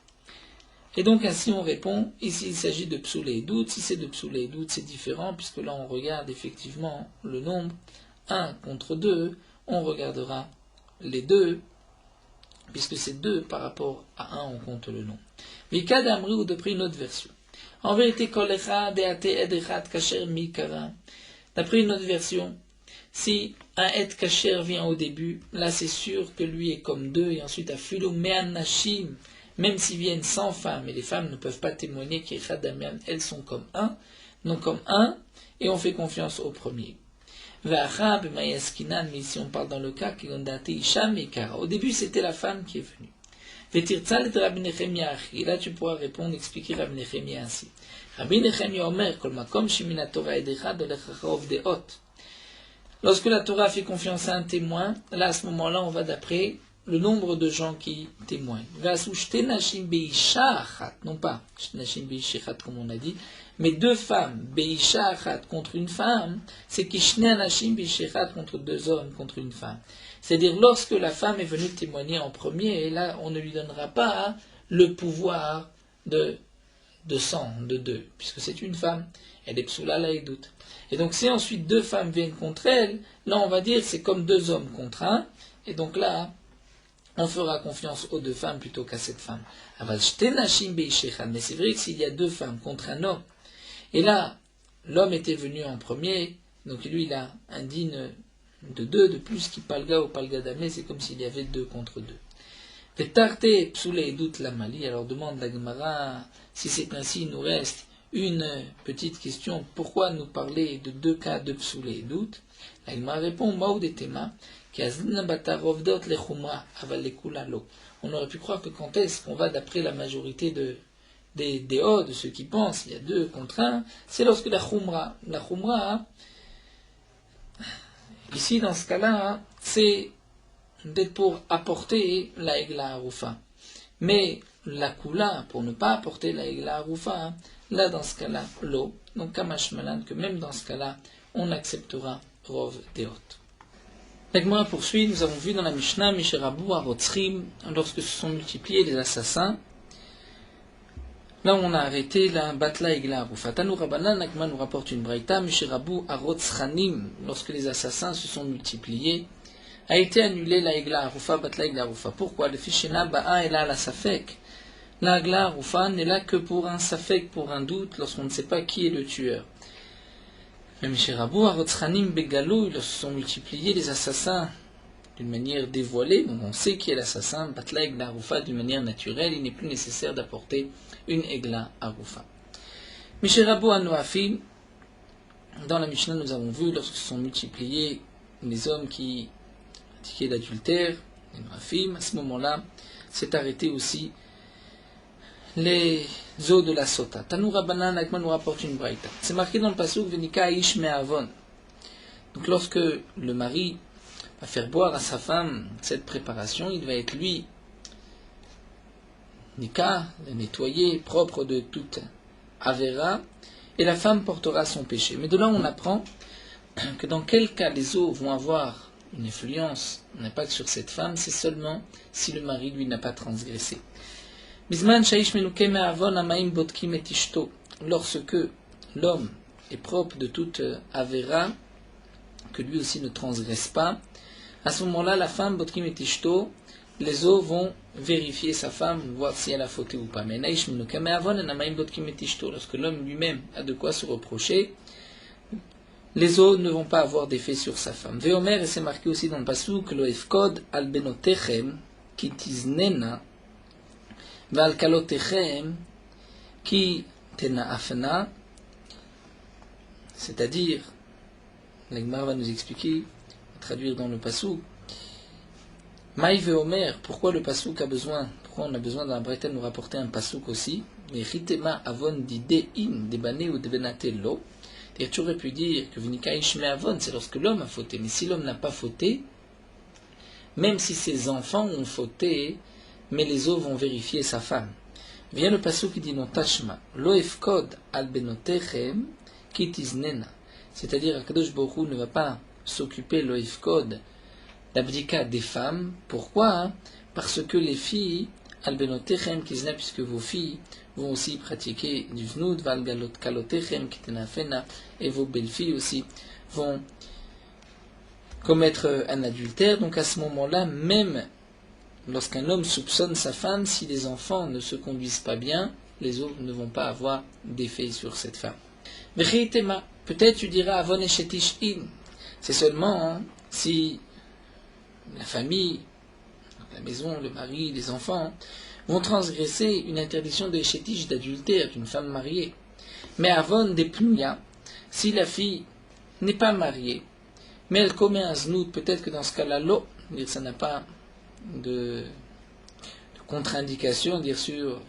Et donc ainsi on répond, ici il s'agit de psoulé et doute, si c'est de psoulé et doute c'est différent, puisque là on regarde effectivement le nombre, 1 contre 2, on regardera les 2, puisque c'est 2 par rapport à 1, on compte le nombre. Vika d'Amri ou d'après une autre version. En vérité, Kolecha deate edechat kasher mikara. D'après une autre version, si un et kasher vient au début, là c'est sûr que lui est comme 2, et ensuite à filo me'anashim, même s'ils viennent 100 femmes, et les femmes ne peuvent pas témoigner qu'Echadamian, elles sont comme 1, non comme 1, et on fait confiance au premier. Mais ici on parle dans le cas au début c'était la femme qui est venue. Et là tu pourras répondre, expliquer Rabbi Nechemia ainsi. Rabbi Nechemia Omer, Kol Makom Shemina Torah Edecha Dolech Charov Deot. Lorsque la Torah fait confiance à un témoin, là à ce moment-là on va d'après le nombre de gens qui témoignent. Non pas comme on a dit, mais 2 femmes, Beisha Achat contre une femme, c'est Kishne Anashim Beishechat contre 2 hommes contre une femme. C'est-à-dire lorsque la femme est venue témoigner en premier, et là on ne lui donnera pas le pouvoir de 100, de 2, puisque c'est une femme, elle est psoula la doute. Et donc si ensuite 2 femmes viennent contre elle, là on va dire c'est comme 2 hommes contre 1, et donc là on fera confiance aux 2 femmes plutôt qu'à cette femme. Mais c'est vrai que s'il y a 2 femmes contre un homme, et là, l'homme était venu en premier, donc lui il a un din de deux de plus qui palga ou palga damé, c'est comme s'il y avait deux contre deux. Vetarte psoule et doute la mali, alors demande la Gemara, si c'est ainsi, il nous reste une petite question, pourquoi nous parler de deux cas de psoule et doute? La Gemara répond, Maou de tema, on aurait pu croire que quand est-ce qu'on va d'après la majorité des hauts, de ceux qui pensent, il y a deux contre un, c'est lorsque la khumra, ici dans ce cas-là, c'est d'être pour apporter la egla haroufa. Mais la kula, pour ne pas apporter la egla haroufa, là dans ce cas-là, l'eau, donc kamash malan, que même dans ce cas-là, on acceptera rov deot. La Gemara poursuit, nous avons vu dans la Mishnah, Misherabu Arotzrim, lorsque se sont multipliés les assassins. Là, on a arrêté la Batla Egla Haroufa. Tanu Rabbanan, la Gemara nous rapporte une braïta, Misherabu Arotzranim, lorsque les assassins se sont multipliés, a été annulé la Egla Haroufa, Batla Egla Haroufa. Pourquoi? Le Fishena Ba'a Ela la Safek. La Egla Haroufa n'est là que pour un Safek, pour un doute, lorsqu'on ne sait pas qui est le tueur. Mais Misherabu Arotzranim Begalou, ils se sont multipliés les assassins d'une manière dévoilée, donc on sait qui est l'assassin, Batla Egla Haroufa d'une manière naturelle, il n'est plus nécessaire d'apporter une Egla Haroufa. Misherabu Anoafim, dans la Mishnah nous avons vu, lorsque se sont multipliés les hommes qui pratiquaient l'adultère, les Noafim, à ce moment-là, s'est arrêté aussi les eaux de la sota. Tanu Rabbanan, Akman nous rapporte une braïta. C'est marqué dans le pasuk Venika ish me'avon. Donc lorsque le mari va faire boire à sa femme cette préparation, il va être lui nika, nettoyé, propre de toute avera, et la femme portera son péché. Mais de là on apprend que dans quel cas les eaux vont avoir une influence, un impact sur cette femme, c'est seulement si le mari lui n'a pas transgressé. Lorsque l'homme est propre de toute avera, que lui aussi ne transgresse pas, à ce moment-là, la femme, botkim et tishto, les eaux vont vérifier sa femme, voir si elle a fauté ou pas. Mais lorsque l'homme lui-même a de quoi se reprocher, les eaux ne vont pas avoir d'effet sur sa femme. Veomer, et c'est marqué aussi dans le pasuk, lo efkod al benotechem ki tiznena val kalotechem ki tenaafna, c'est-à-dire, l'Agmar va nous expliquer, traduire dans le pasuk, Maï veomer, pourquoi le pasuk a besoin, pourquoi on a besoin dans la Braïta de nous rapporter un pasuk aussi, mais ritema avon dide in debane ou debenate lo. Et tu aurais pu dire que Vinika Ishme Avon, c'est lorsque l'homme a fauté. Mais si l'homme n'a pas fauté, même si ses enfants ont fauté, mais les eaux vont vérifier sa femme. Vient le pasuk qui dit non tashma, lo efkod al benotechem kitiznena. C'est-à-dire, Akadosh Baruch Hu ne va pas s'occuper lo efkod, l'abdika des femmes. Pourquoi? Parce que les filles, al benotechem kizna, puisque vos filles vont aussi pratiquer du vnout, val galot kalotechem kitenafena, et vos belles-filles aussi vont commettre un adultère. Donc à ce moment-là, même lorsqu'un homme soupçonne sa femme, si les enfants ne se conduisent pas bien, les autres ne vont pas avoir d'effet sur cette femme. Peut-être tu diras avon eshetish in. C'est seulement si la famille, la maison, le mari, les enfants vont transgresser une interdiction de eshetish, d'adultère d'une femme mariée. Mais avon des pnuya, si la fille n'est pas mariée, mais elle commet un znout, peut-être que dans ce cas-là, l'eau, dire ça n'a pas de contre-indication, dire sur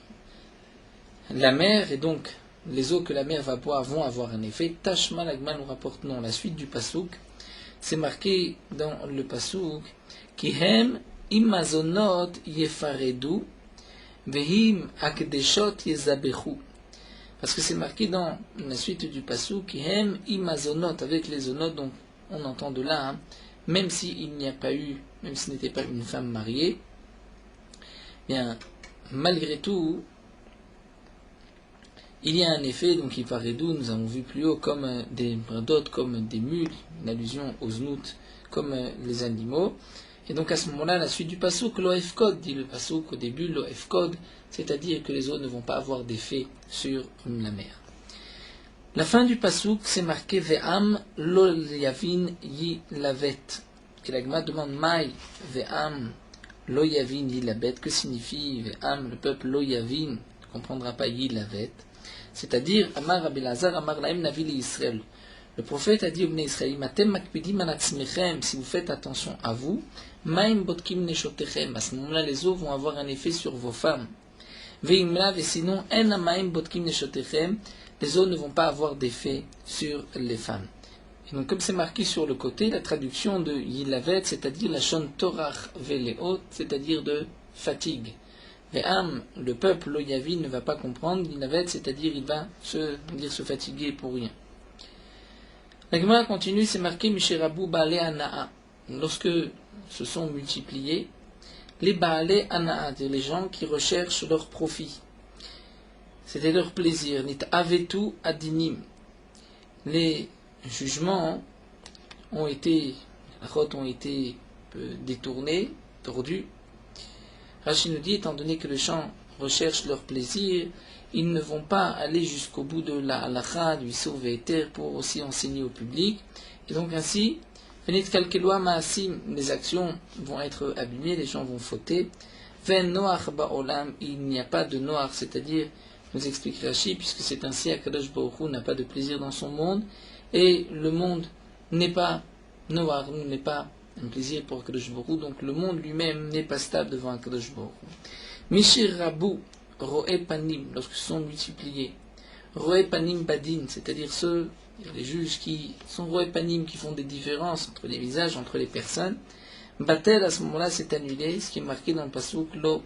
la mère, et donc les eaux que la mère va boire vont avoir un effet. Tashma l'agma nous rapporte non, la suite du pasouk, c'est marqué dans le pasouk, Kihem imazonot yefaredu, vehim akdeshot yezabechu. Parce que c'est marqué dans la suite du pasouk, Kihem imazonot, avec les zonot, donc on entend de là, même s'il n'y a pas eu, même si ce n'était pas une femme mariée, bien, malgré tout, il y a un effet, donc il paraît d'où, nous avons vu plus haut, comme des bradot, comme des mules, une allusion aux znout, comme les animaux. Et donc à ce moment-là, la suite du pasouk, l'oefkod, dit le pasouk au début, l'oefkod, c'est-à-dire que les eaux ne vont pas avoir d'effet sur la mer. La fin du pasouk, c'est marqué Ve'am lo yavin yi lavet. Et la Gemara demande Maï Ve'am lo yavin yi lavet. Que signifie Ve'am, le peuple lo yavin ne comprendra pas yi lavet. C'est-à-dire, Amar Abelazar, Amar Laem Navi Israël. Le prophète a dit au Bnei Israël, Matem makpidim anatzmechem, si vous faites attention à vous, Maim botkim neshotechem, à ce moment-là, les eaux vont avoir un effet sur vos femmes. Veimlav, et sinon, en amaim botkim neshotechem, les eaux ne vont pas avoir d'effet sur les femmes. Et donc, comme c'est marqué sur le côté, la traduction de Yilavet, c'est-à-dire la shon torach veleot, c'est-à-dire de fatigue. Ve'am, le peuple, l'oyavi, ne va pas comprendre, Yilavet, c'est-à-dire il va se fatiguer pour rien. La Gemara continue, c'est marqué Misherabu Baale Anaa. Lorsque se sont multipliés, les Baale Anaa, c'est-à-dire les gens qui recherchent leur profit. C'était leur plaisir. Nit avetu adinim. Les jugements ont été détournés, tordus. Rachid nous dit, étant donné que les gens recherchent leur plaisir, ils ne vont pas aller jusqu'au bout de la halakha, du sauve et terre, pour aussi enseigner au public. Et donc ainsi, venez kalkeloa maasim, les actions vont être abîmées, les gens vont fauter. Ven noach ba'olam, il n'y a pas de noir, c'est-à-dire, nous explique Rashi, puisque c'est ainsi, Akadosh Baruch Hu n'a pas de plaisir dans son monde, et le monde n'est pas noir, n'est pas un plaisir pour Akadosh Baruch Hu, donc le monde lui-même n'est pas stable devant Akadosh Baruch Hu. Mishir Rabu, Roe Panim, lorsque sont multipliés, Roe Panim Badin, c'est-à-dire les juges qui sont Roe Panim, qui font des différences entre les visages, entre les personnes, Batel, à ce moment-là, c'est annulé, ce qui est marqué dans le pasuk, Lo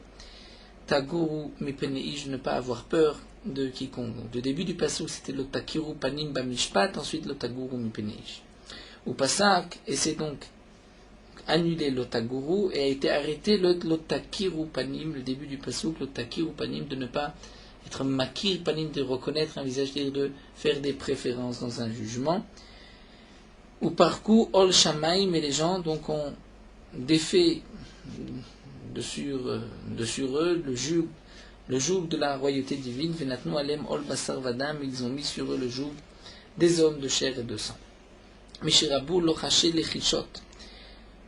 Taguru Mipeneish, ne pas avoir peur de quiconque. Donc, le début du pasuk, c'était Lo Takiru Panim Bamishpat, ensuite Lo Taguru Mipeneish. Ou Pasak, et c'est donc annulé l'otaguru et a été arrêté l'otakiru panim, le début du pasuk, l'otakiru panim, de ne pas être makir panim, de reconnaître un visage, c'est-à-dire de faire des préférences dans un jugement. Ou par coup, ol shamaim, mais les gens donc ont défait de sur eux le joug de la royauté divine, venatnu alem ol basar vadam, ils ont mis sur eux le joug des hommes de chair et de sang. Mishirabu lochaché lechishot.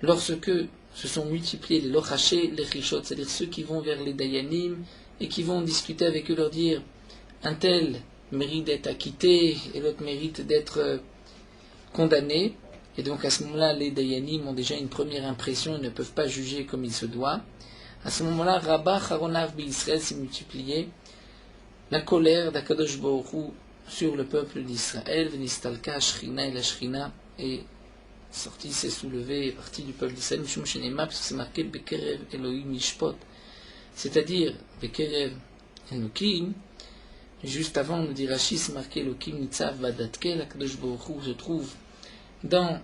Lorsque se sont multipliés les lochaché, les chishot, c'est-à-dire ceux qui vont vers les dayanim et qui vont discuter avec eux, leur dire un tel mérite d'être acquitté et l'autre mérite d'être condamné. Et donc à ce moment-là, les dayanim ont déjà une première impression et ne peuvent pas juger comme il se doit. À ce moment-là, Rabba Charonav Israël s'est multiplié, la colère d'Akadosh Baruch Hu sur le peuple d'Israël, Venistalka, Shrina et la Shrina, et sorti, s'est soulevé, est parti du peuple d'Israël, Mishum Shenema, parce que c'est marqué Bekerev Elohim Mishpot, c'est-à-dire Bekerev Elohim. Juste avant, on nous dit Rashi, c'est marqué Elohim Nitzav Badatkel, Akadosh Baruch Hu se trouve dans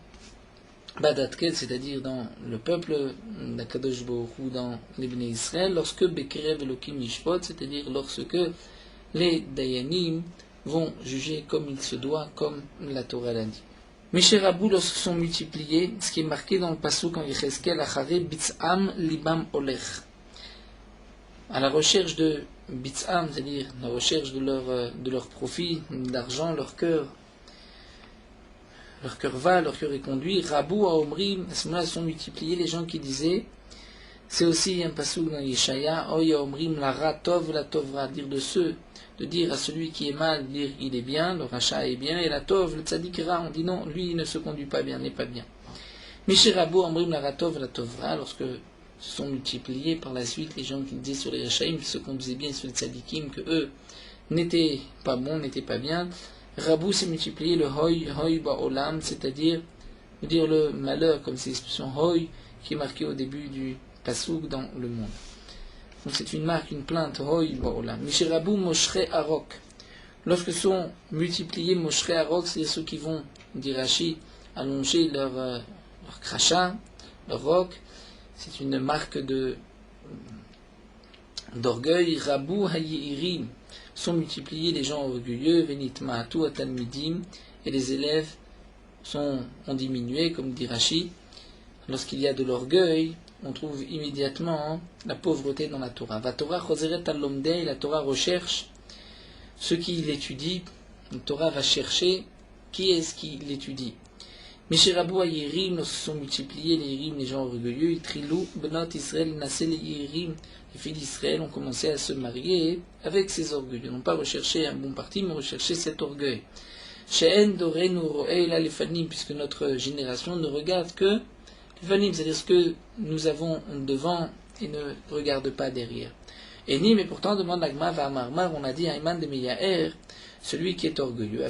Badatkel, c'est-à-dire dans le peuple d'Akadosh Baruch Hu, dans les Bnei Israël, lorsque Bekerev Elohim Mishpot, c'est-à-dire lorsque les Dayanim vont juger comme il se doit, comme la Torah l'a dit. Misherabu, lorsque sont multipliés, ce qui est marqué dans le pasuk en Yecheskel, Achare Bitzam Libam Olech, à la recherche de Bitzam, c'est-à-dire la recherche de leur profit, d'argent, leur cœur va, leur cœur est conduit. Rabu à Omrim, à ce moment-là, sont multipliés les gens qui disaient, c'est aussi un pasuk dans Yeshaya, Oya Omrim la Ratov la Tovra, de dire à celui qui est mal, dire il est bien, le rachat est bien, et la tov, le tzadik ra, on dit non, lui il ne se conduit pas bien, n'est pas bien. Mishirabu amrim la ratov, la tovra, lorsque se sont multipliés par la suite les gens qui disaient sur les rachaim, qui se conduisaient bien sur les tzadikim, que eux n'étaient pas bons, n'étaient pas bien, Rabu s'est multiplié le hoy ba'olam, c'est-à-dire dire le malheur, comme c'est l'expression hoy, qui est marquée au début du pasuk dans le monde. Donc c'est une marque, une plainte. Mishirabu Moshre Arok. Lorsque sont multipliés Moshre Arok, c'est-à-dire ceux qui vont, dit Rashi, allonger leur crachat, leur roc, c'est une marque d'orgueil. Rabu Hayirim. Sont multipliés les gens orgueilleux, Venit Ma'atu Atalmidim, et les élèves ont diminué, comme dit Rashi. Lorsqu'il y a de l'orgueil, on trouve immédiatement la pauvreté dans la Torah. Va Torah choseret al-lomdei, la Torah recherche ceux qui l'étudient la Torah va chercher qui est-ce qui l'étudie. Mishirabu Yerim, lorsque sont multipliés les Yerim, les gens orgueilleux, Itrilou, Benot Israël, Nassé les Yerim, les filles d'Israël ont commencé à se marier avec ces orgueilleux. Ils n'ont pas recherché un bon parti, mais recherché cet orgueil. She'en Dorenu Ro'eila Lefanim, puisque notre génération ne regarde que Lefanim, c'est-à-dire ce que nous avons devant et ne regarde pas derrière. Et ni, mais pourtant, demande Agma Va'amarmar, on a dit Ayman de Miyaer, celui qui est orgueilleux,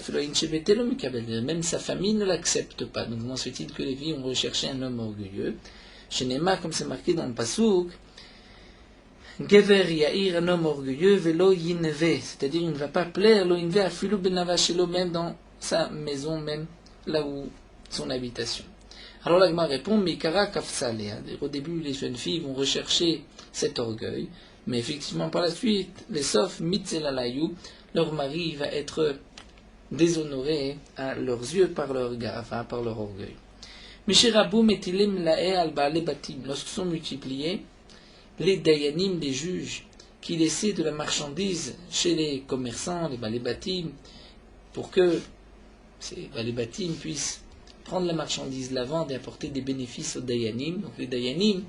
même sa famille ne l'accepte pas. Donc comment se fait-il que les filles ont recherché un homme orgueilleux? Chez Nema, comme c'est marqué dans le Passouk, Gever Yair, un homme orgueilleux, Velo Yinve, c'est-à-dire il ne va pas plaire, Lo Yinve Afilu Benava Shelo, même dans sa maison, même là où son habitation. Alors l'Agma répond, Mikara Kafsale, au début les jeunes filles vont rechercher cet orgueil, mais effectivement par la suite, les Sof Mitzelalayou, leur mari va être déshonoré à leurs yeux par leur gaffe, par leur orgueil. Mishirabu metilim lae al baale batim, lorsque sont multipliés les dayanim, des juges, qui laissaient de la marchandise chez les commerçants, les baale batim, pour que ces baale batim puissent prendre la marchandise, la vendre et apporter des bénéfices aux dayanim. Donc les dayanim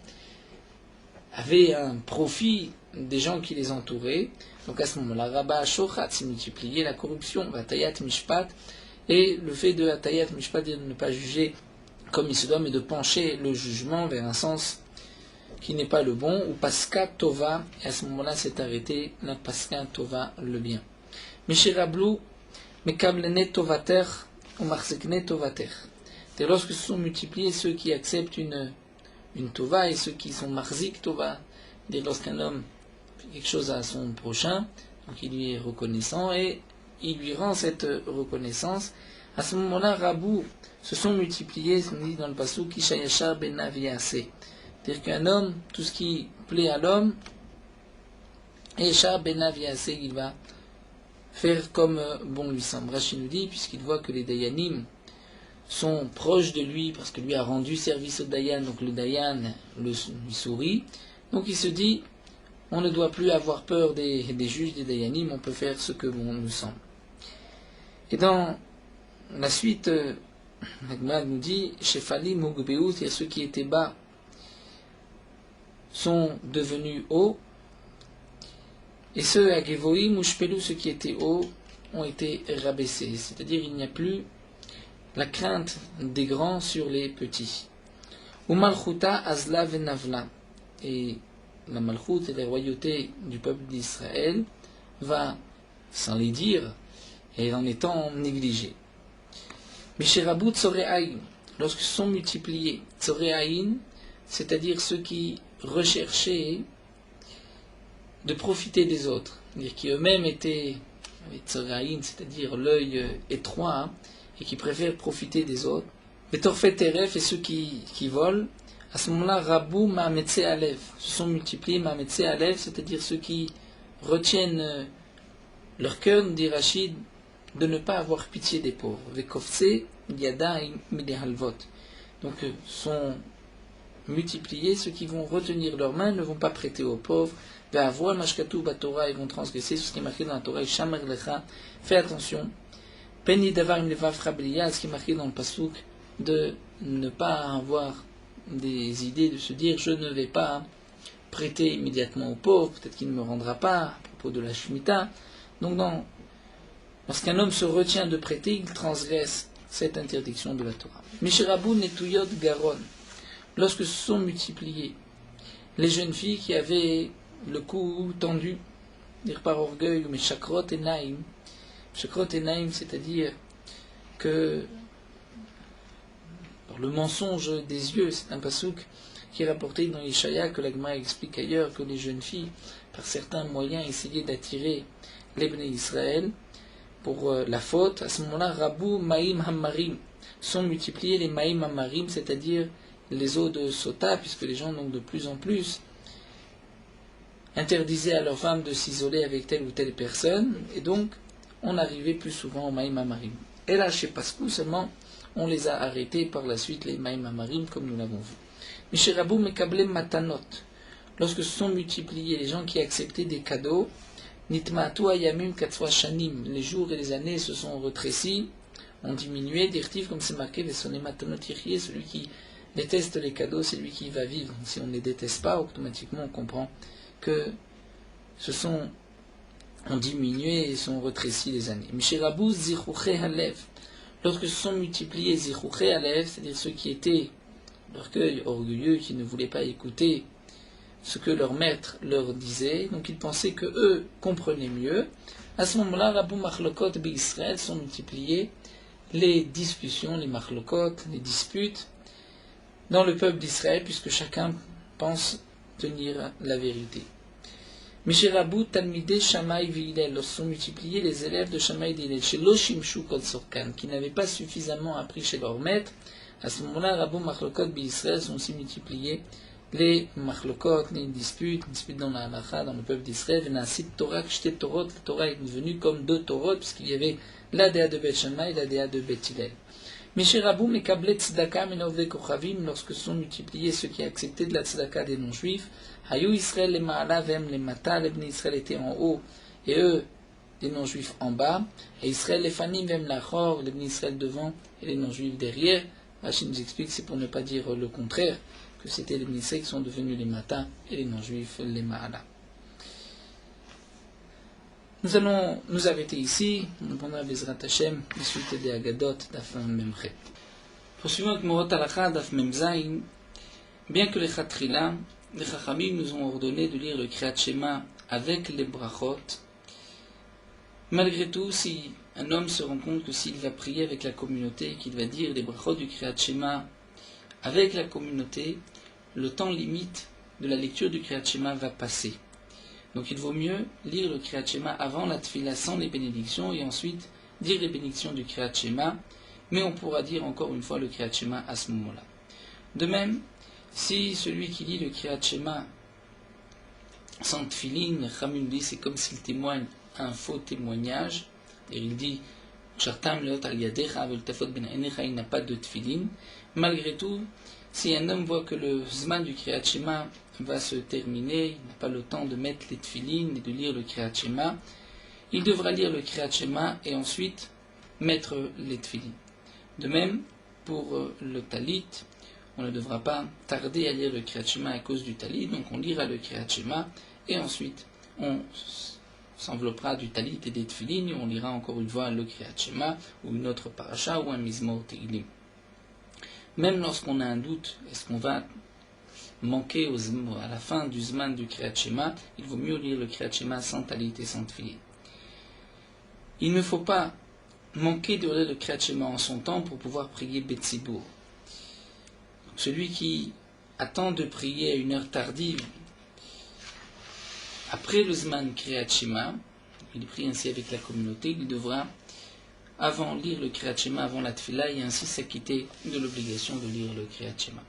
avaient un profit des gens qui les entouraient. Donc à ce moment-là, Rabba Shochat s'est multiplié, la corruption, Vatayat Mishpat, et le fait de Vatayat Mishpat, de ne pas juger comme il se doit, mais de pencher le jugement vers un sens qui n'est pas le bon, ou Paska Tova, et à ce moment-là s'est arrêté la Paska Tova, le bien. Mishirablu, Mekamlene Tovater, ou Marsekne Tovater. Et lorsque se sont multipliés ceux qui acceptent une Tova et ceux qui sont Marzik Tova, et lorsqu'un homme quelque chose à son prochain, donc il lui est reconnaissant et il lui rend cette reconnaissance. À ce moment-là, Rabou se sont multipliés, on dit dans le Passouk, Kishayashar Benaviase. C'est-à-dire qu'un homme, tout ce qui plaît à l'homme, Yashar Benaviase, il va faire comme bon lui semble. Rashi nous dit, puisqu'il voit que les Dayanim sont proches de lui, parce que lui a rendu service au Dayan, donc le Dayan lui sourit, donc il se dit, on ne doit plus avoir peur des juges, des Dayanim, on peut faire ce que bon nous semble. Et dans la suite, Agma nous dit, Shefali Mugbeut, c'est-à-dire ceux qui étaient bas sont devenus hauts, et ceux à Gevoim, Ushpelu, ceux qui étaient hauts, ont été rabaissés. C'est-à-dire il n'y a plus la crainte des grands sur les petits. Umalchuta Azla Venavla. Et la Malchut et la royauté du peuple d'Israël va, sans les dire, et en étant négligée. Mishirabu Tsoreaïn, lorsque sont multipliés, Tsoreaïn, c'est-à-dire ceux qui recherchaient de profiter des autres, c'est-à-dire qui eux-mêmes étaient Tsoreaïn, c'est-à-dire l'œil étroit, et qui préfèrent profiter des autres. Les Torfet Teref et ceux qui volent, à ce moment-là, Rabou Ma'ametse Alev, se sont multipliés Ma'ametse Alev, c'est-à-dire ceux qui retiennent leur cœur, nous dit Rachid, de ne pas avoir pitié des pauvres. Vekofse Yada Midehalvot. Donc sont multipliés ceux qui vont retenir leurs mains, ne vont pas prêter aux pauvres. Ve'avua Mashkatu Batora, ils vont transgresser ce qui est marqué dans la Torah, Shamer Lecha, fais attention. Peni Davar Imlevav Chabliya, ce qui est marqué dans le Passouk, de ne pas avoir des idées, de se dire je ne vais pas prêter immédiatement aux pauvres, peut-être qu'il ne me rendra pas, à propos de la Shemitah. Donc lorsqu'un homme se retient de prêter, il transgresse cette interdiction de la Torah. Mishirabu Netuyot Garon, lorsque se sont multipliés les jeunes filles qui avaient le cou tendu, dire par orgueil, mais Shakrot et Naïm. Shakrot et Naïm, c'est-à-dire que le mensonge des yeux, c'est un pasouk qui est rapporté dans Yeshaya, que l'Agma explique ailleurs, que les jeunes filles, par certains moyens, essayaient d'attirer les Bnei Israël pour la faute. À ce moment-là, Rabou Maïm Hamarim, sont multipliés les Maïm Hamarim, c'est-à-dire les eaux de Sota, puisque les gens, donc de plus en plus, interdisaient à leurs femmes de s'isoler avec telle ou telle personne, et donc on arrivait plus souvent au Maïm Hamarim. Et là, chez Pascou seulement, on les a arrêtés par la suite, les Maïm Hamarim, comme nous l'avons vu. Mishirabu Mekable Matanot, lorsque se sont multipliés les gens qui acceptaient des cadeaux, Nitmatu ayamim katswa shanim. Les jours et les années se sont retrécis, ont diminué. Dirtiv, comme c'est marqué, celui qui déteste les cadeaux, c'est lui qui va vivre. Si on ne les déteste pas, automatiquement on comprend que ont diminué et sont retrécis les années. Mishirabou zichouche halev. Lorsque se sont multipliés zichouche halev, c'est-à-dire ceux qui étaient d'orgueil, orgueilleux, qui ne voulaient pas écouter ce que leur maître leur disait, donc ils pensaient que eux comprenaient mieux. À ce moment-là, Rabou Machlokot Israël sont multipliés les discussions, les machlokot, les disputes dans le peuple d'Israël, puisque chacun pense tenir la vérité. Mishirabou Talmideh Shammai V'Hillel, lorsque sont multipliés les élèves de Shammai et d'Hillel, chez Loshimshu Kol Sorkan, qui n'avaient pas suffisamment appris chez leur maître, à ce moment-là, Rabou Machlokot Israël sont aussi multipliés les machlokot, les disputes dans la halacha, dans le peuple d'Israël. Venasit Torah, Kshte Torot, la Torah est devenue comme deux Torot, puisqu'il y avait la déa de Beth Shammai et la déa de Beth Hillel. Mishirabou Mekablet Tzedaka Menovde Kochavim, lorsque sont multipliés ceux qui acceptaient de la Tzedaka des non-juifs, Hayou Israël les Ma'ala Vem les Mata, les Bnei Israël étaient en haut, et eux, les non-juifs en bas, et Israël les Fanim Vem Lachor, les Bnei Israël devant, et les non-juifs derrière. Rachid nous explique, c'est pour ne pas dire le contraire, que c'était les Bnei Israël qui sont devenus les Mata, et les non-juifs les Ma'ala. Nous allons nous arrêter ici, nous prendrons Bezrat Hashem, la suite des Agadot d'Af Memchet. Poursuivons avec Morot Halacha d'Af Memzaïn. Bien que les Chatrila, les Chachamim nous ont ordonné de lire le Kriyat Shema avec les Brachot, malgré tout, si un homme se rend compte que s'il va prier avec la communauté, qu'il va dire les Brachot du Kriyat Shema avec la communauté, le temps limite de la lecture du Kriyat Shema va passer. Donc il vaut mieux lire le Kriyat Shema avant la Tfila sans les bénédictions et ensuite dire les bénédictions du Kriyat Shema, mais on pourra dire encore une fois le Kriyat Shema à ce moment-là. De même, si celui qui lit le Kriyat Shema sans Tfilin, le Chamim dit c'est comme s'il témoigne un faux témoignage, et il dit Chartam leot al yadecha vel tafot ben enecha, il n'a pas de Tfilin. Malgré tout, si un homme voit que le Zman du Kriyat Shema va se terminer, il n'a pas le temps de mettre les Tfilin et de lire le Kriyat Shema, il devra lire le Kriyat Shema et ensuite mettre les Tfilin. De même, pour le Talit, on ne devra pas tarder à lire le Kriyat Shema à cause du Talit, donc on lira le Kriyat Shema et ensuite on s'enveloppera du Talit et des Tfilin et on lira encore une fois le Kriyat Shema ou une autre paracha ou un Mizmor Tehilim. Même lorsqu'on a un doute, est-ce qu'on va manquer à la fin du Zman du Kriyat Shema, il vaut mieux lire le Kriyat Shema sans Talit et sans Tfilin. Il ne faut pas manquer de lire le Kriyat Shema en son temps pour pouvoir prier Betsibour. Celui qui attend de prier à une heure tardive, après le Zman Kriyat Shema, il prie ainsi avec la communauté, il devra lire le Kriyat Shema avant la Tfila et ainsi s'acquitter de l'obligation de lire le Kriyat Shema.